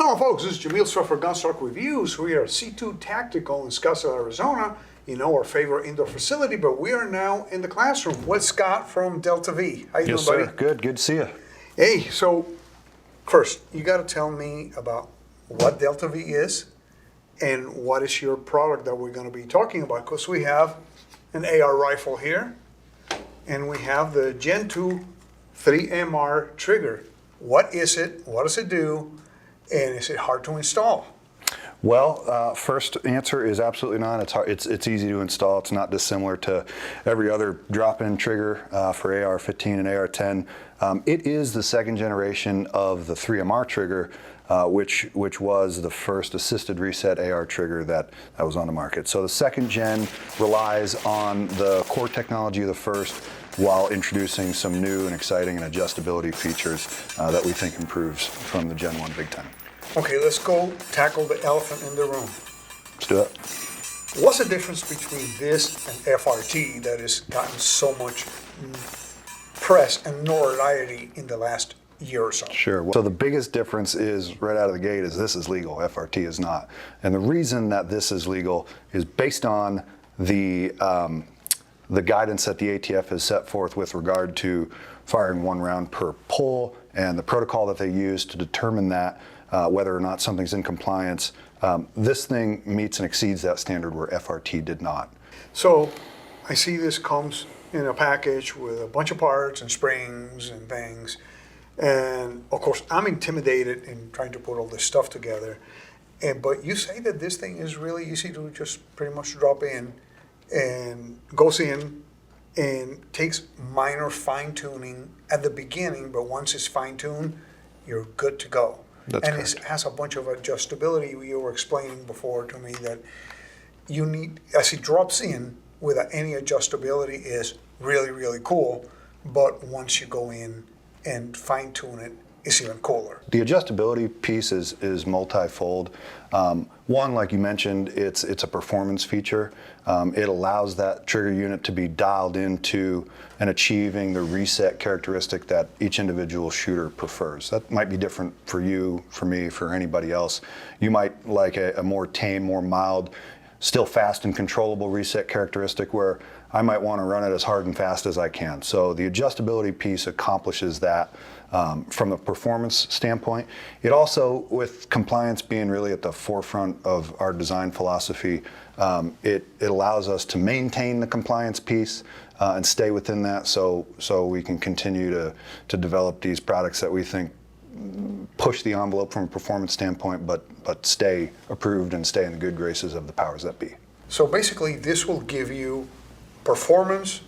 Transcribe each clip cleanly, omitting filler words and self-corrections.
Hello folks, this is Jamil for Gunstock Reviews. We are C2 Tactical in Scottsdale, Arizona. You know, our favorite indoor facility, but we are now in the classroom with Scott from DeltaV. How you doing, buddy? Yes, sir. Good to see you. Hey, so first, you got to tell me about what DeltaV is and what is your product that we're going to be talking about, because we have an AR rifle here and we have the Gen 2 3MR trigger. What is it? What does it do? And is it hard to install? Well, first answer is absolutely not. It's hard. It's easy to install. It's not dissimilar to every other drop-in trigger for AR-15 and AR-10. It is the second generation of the 3MR trigger, which was the first assisted reset AR trigger that was on the market. So the second gen relies on the core technology of the first, while introducing some new and exciting and adjustability features that we think improves from the Gen 1 big time. Okay, let's go tackle the elephant in the room. Let's do it. What's the difference between this and FRT that has gotten so much press and notoriety in the last year or so? Sure. So the biggest difference is right out of the gate is this is legal, FRT is not. And the reason that this is legal is based on the guidance that the ATF has set forth with regard to firing one round per pull and the protocol that they use to determine that whether or not something's in compliance. This thing meets and exceeds that standard where FRT did not. So I see this comes in a package with a bunch of parts and springs and things. And of course, I'm intimidated in trying to put all this stuff together. But you say that this thing is really easy to just pretty much drop in and goes in and takes minor fine-tuning at the beginning, but once it's fine-tuned, you're good to go. That's and correct. It has a bunch of adjustability. You were explaining before to me that you need, as it drops in without any adjustability, is really, really cool. But once you go in and fine-tune it, it's even cooler. The adjustability piece is multifold. One, like you mentioned, it's a performance feature. It allows that trigger unit to be dialed into and achieving the reset characteristic that each individual shooter prefers. That might be different for you, for me, for anybody else. You might like a more tame, more mild, still fast and controllable reset characteristic where I might want to run it as hard and fast as I can. So the adjustability piece accomplishes that from a performance standpoint. It also, with compliance being really at the forefront of our design philosophy, it allows us to maintain the compliance piece and stay within that so we can continue to develop these products that we think push the envelope from a performance standpoint, but stay approved and stay in the good graces of the powers that be. So basically, this will give you performance,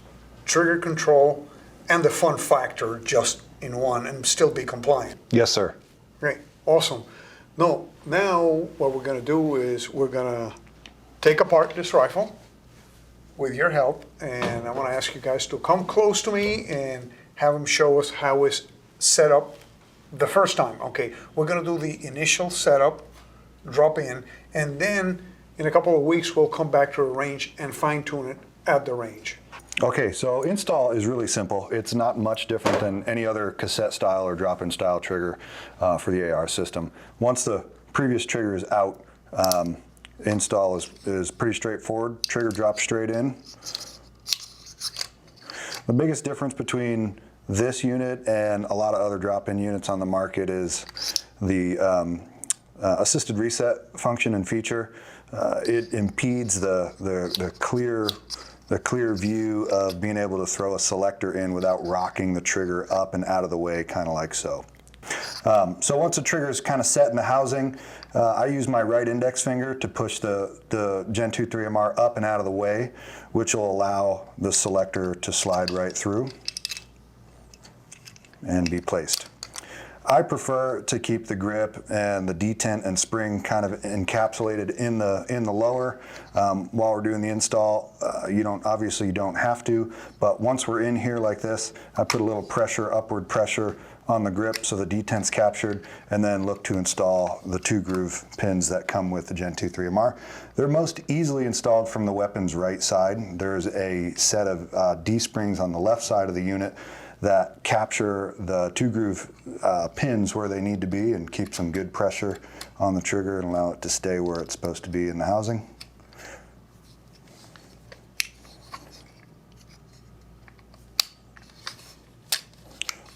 trigger control, and the fun factor just in one, and still be compliant. Yes, sir. Great, awesome. No, now what we're going to do is we're going to take apart this rifle with your help, and I want to ask you guys to come close to me and have them show us how it's set up the first time. Okay, we're going to do the initial setup, drop in, and then in a couple of weeks we'll come back to a range and fine-tune it at the range. Okay, so install is really simple. It's not much different than any other cassette style or drop-in style trigger for the AR system. Once the previous trigger is out, install is pretty straightforward. Trigger drops straight in. The biggest difference between this unit and a lot of other drop-in units on the market is the assisted reset function and feature. It impedes the clear view of being able to throw a selector in without rocking the trigger up and out of the way, kind of like so. So once the trigger is kind of set in the housing, I use my right index finger to push the Gen 2 3MR up and out of the way, which will allow the selector to slide right through and be placed. I prefer to keep the grip and the detent and spring kind of encapsulated in the lower while we're doing the install. You don't have to, but once we're in here like this, I put a little pressure, upward pressure on the grip so the detent's captured, and then look to install the 2 groove pins that come with the Gen 2 3MR. They're most easily installed from the weapon's right side. There's a set of D-springs on the left side of the unit that capture the two groove pins where they need to be and keep some good pressure on the trigger and allow it to stay where it's supposed to be in the housing.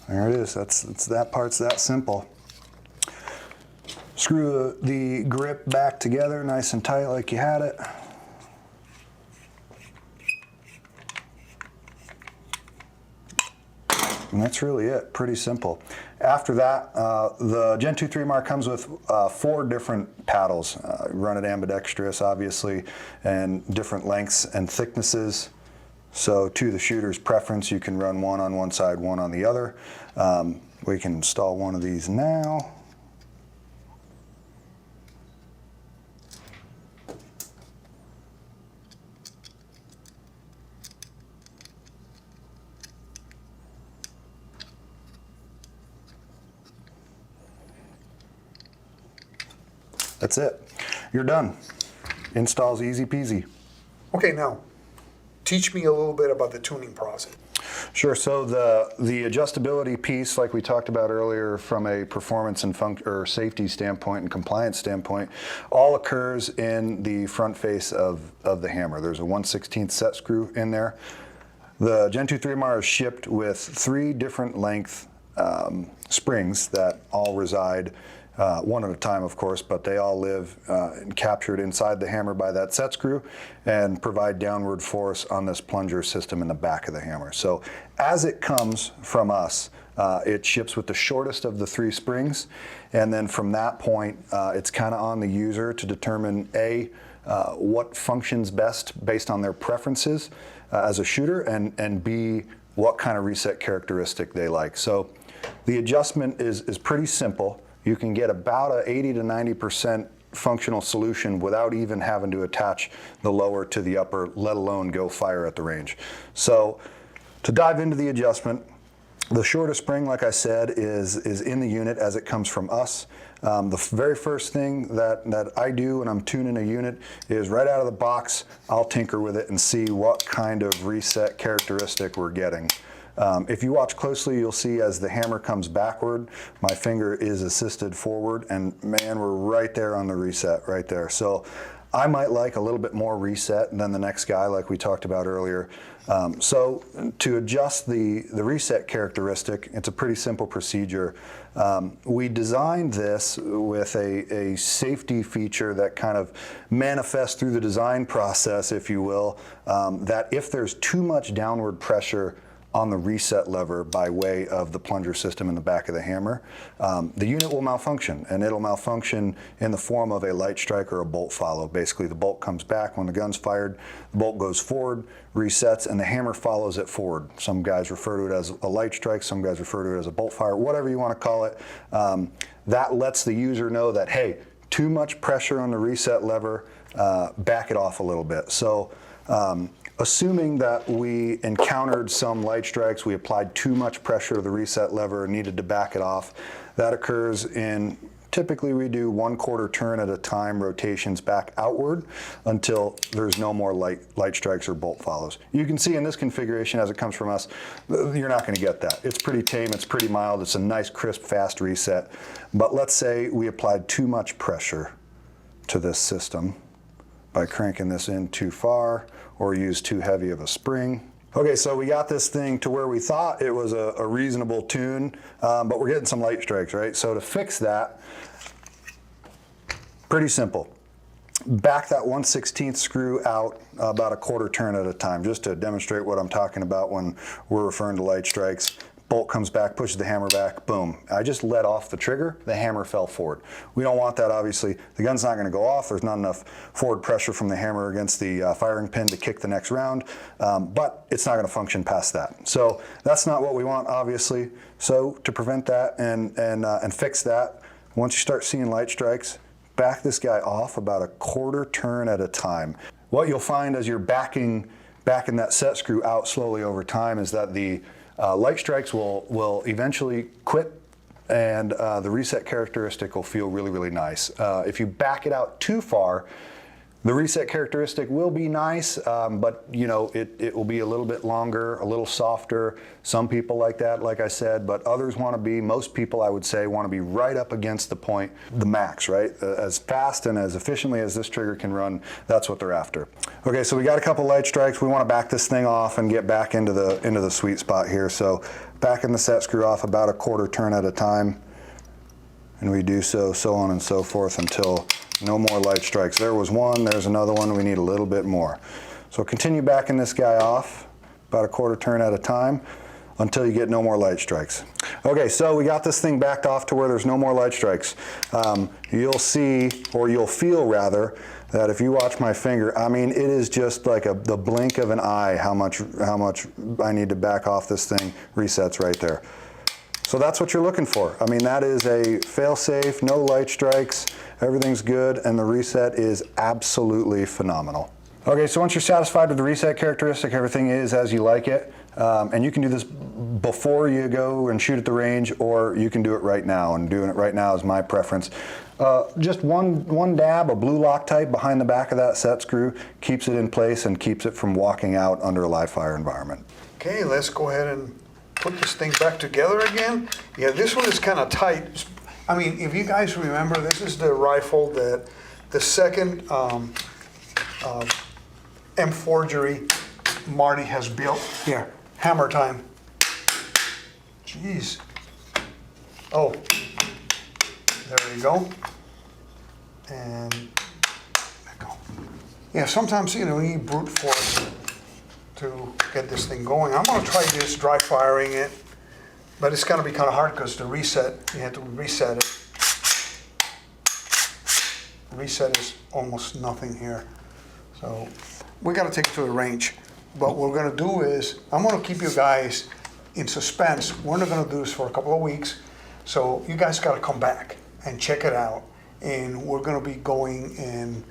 There it is. That part's that simple. Screw the grip back together nice and tight like you had it. And that's really it, pretty simple. After that, the Gen 2 3-Mar comes with 4 different paddles. Run it ambidextrous, obviously, and different lengths and thicknesses. So to the shooter's preference, you can run one on one side, one on the other. We can install one of these now. That's it. You're done. Install's easy peasy. Okay, now, teach me a little bit about the tuning process. Sure. So the adjustability piece, like we talked about earlier, from a performance and or safety standpoint and compliance standpoint, all occurs in the front face of the hammer. There's a 1/16 set screw in there. The Gen 2 3-Mar is shipped with 3 different length springs that all reside one at a time, of course, but they all live captured inside the hammer by that set screw and provide downward force on this plunger system in the back of the hammer. So as it comes from us, it ships with the shortest of the 3 springs, and then from that point, it's kind of on the user to determine what functions best based on their preferences as a shooter, and B, what kind of reset characteristic they like. So the adjustment is pretty simple. You can get about a 80 to 90% functional solution without even having to attach the lower to the upper, let alone go fire at the range. So to dive into the adjustment, the shortest spring, like I said, is in the unit as it comes from us. The very first thing that I do when I'm tuning a unit is right out of the box, I'll tinker with it and see what kind of reset characteristic we're getting. If you watch closely, you'll see as the hammer comes backward, my finger is assisted forward, and man, we're right there on the reset right there. So I might like a little bit more reset than the next guy, like we talked about earlier. So to adjust the reset characteristic, it's a pretty simple procedure. We designed this with a safety feature that kind of manifests through the design process, if you will, that if there's too much downward pressure on the reset lever by way of the plunger system in the back of the hammer, the unit will malfunction, and it'll malfunction in the form of a light strike or a bolt follow. Basically, the bolt comes back when the gun's fired, the bolt goes forward, resets, and the hammer follows it forward. Some guys refer to it as a light strike, some guys refer to it as a bolt fire, whatever you want to call it. That lets the user know that, hey, too much pressure on the reset lever, back it off a little bit. So assuming that we encountered some light strikes, we applied too much pressure to the reset lever and needed to back it off, that occurs in, typically we do 1/4 turn at a time rotations back outward until there's no more light strikes or bolt follows. You can see in this configuration as it comes from us, you're not going to get that. It's pretty tame, it's pretty mild, it's a nice crisp fast reset. But let's say we applied too much pressure to this system by cranking this in too far or use too heavy of a spring. Okay, so we got this thing to where we thought it was a reasonable tune, but we're getting some light strikes, right? So to fix that, pretty simple. Back that 1/16 screw out about 1/4 turn at a time, just to demonstrate what I'm talking about when we're referring to light strikes. Bolt comes back, pushes the hammer back, boom. I just let off the trigger, the hammer fell forward. We don't want that, obviously. The gun's not gonna go off, there's not enough forward pressure from the hammer against the firing pin to kick the next round, but it's not gonna function past that. So that's not what we want, obviously. So to prevent that and fix that, once you start seeing light strikes, back this guy off about 1/4 turn at a time. What you'll find as you're backing that set screw out slowly over time is that the light strikes will eventually quit, and the reset characteristic will feel really, really nice. If you back it out too far, The reset characteristic will be nice, but you know, it will be a little bit longer, a little softer. Some people like that, like I said, but others want to be, most people I would say want to be right up against the point, the max, right? As fast and as efficiently as this trigger can run, that's what they're after. Okay, so we got a couple light strikes. We want to back this thing off and get back into the sweet spot here. So backing the set screw off about a quarter turn at a time. And we do so on and so forth until no more light strikes. There was one, there's another one, we need a little bit more. So continue backing this guy off about a quarter turn at a time until you get no more light strikes. Okay, so we got this thing backed off to where there's no more light strikes. You'll see, or you'll feel rather, that if you watch my finger, I mean, it is just like the blink of an eye how much I need to back off this thing. Resets right there. So that's what you're looking for. I mean, that is a fail-safe, no light strikes, everything's good, and the reset is absolutely phenomenal. Okay, so once you're satisfied with the reset characteristic, everything is as you like it, and you can do this before you go and shoot at the range, or you can do it right now, and doing it right now is my preference. Just one dab, a blue Loctite behind the back of that set screw keeps it in place and keeps it from walking out under a live fire environment. Okay, let's go ahead and put this thing back together again. Yeah, this one is kind of tight. I mean, if you guys remember, this is the rifle that the second M forgery Marty has built. Here, hammer time. Jeez. Oh, there you go. And there you go. Yeah, sometimes, you know, you need brute force to get this thing going. I'm gonna try this dry firing it, but it's gonna be kind of hard because the reset, you have to reset it. Reset is almost nothing here. So we gotta take it to the range. What we're gonna do is, I'm gonna keep you guys in suspense. We're not gonna do this for a couple of weeks. So you guys gotta come back and check it out. And we're gonna be going and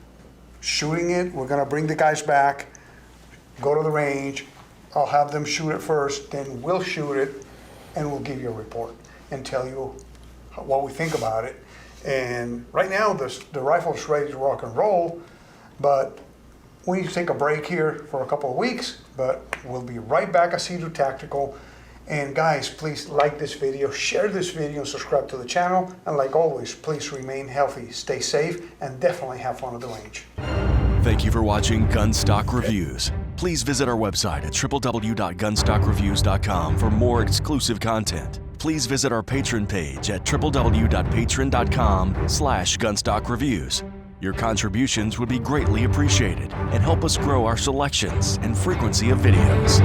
shooting it. We're gonna bring the guys back, go to the range, I'll have them shoot it first, then we'll shoot it, and we'll give you a report and tell you what we think about it. And right now, the rifle's ready to rock and roll, but we need to take a break here for a couple of weeks, but we'll be right back at Sea-Doo Tactical. And guys, please like this video, share this video, subscribe to the channel, and like always, please remain healthy, stay safe, and definitely have fun at the range. Thank you for watching Gunstock Reviews. Please visit our website at www.gunstockreviews.com for more exclusive content. Please visit our Patreon page at www.patreon.com/gunstockreviews. Your contributions would be greatly appreciated and help us grow our selections and frequency of videos.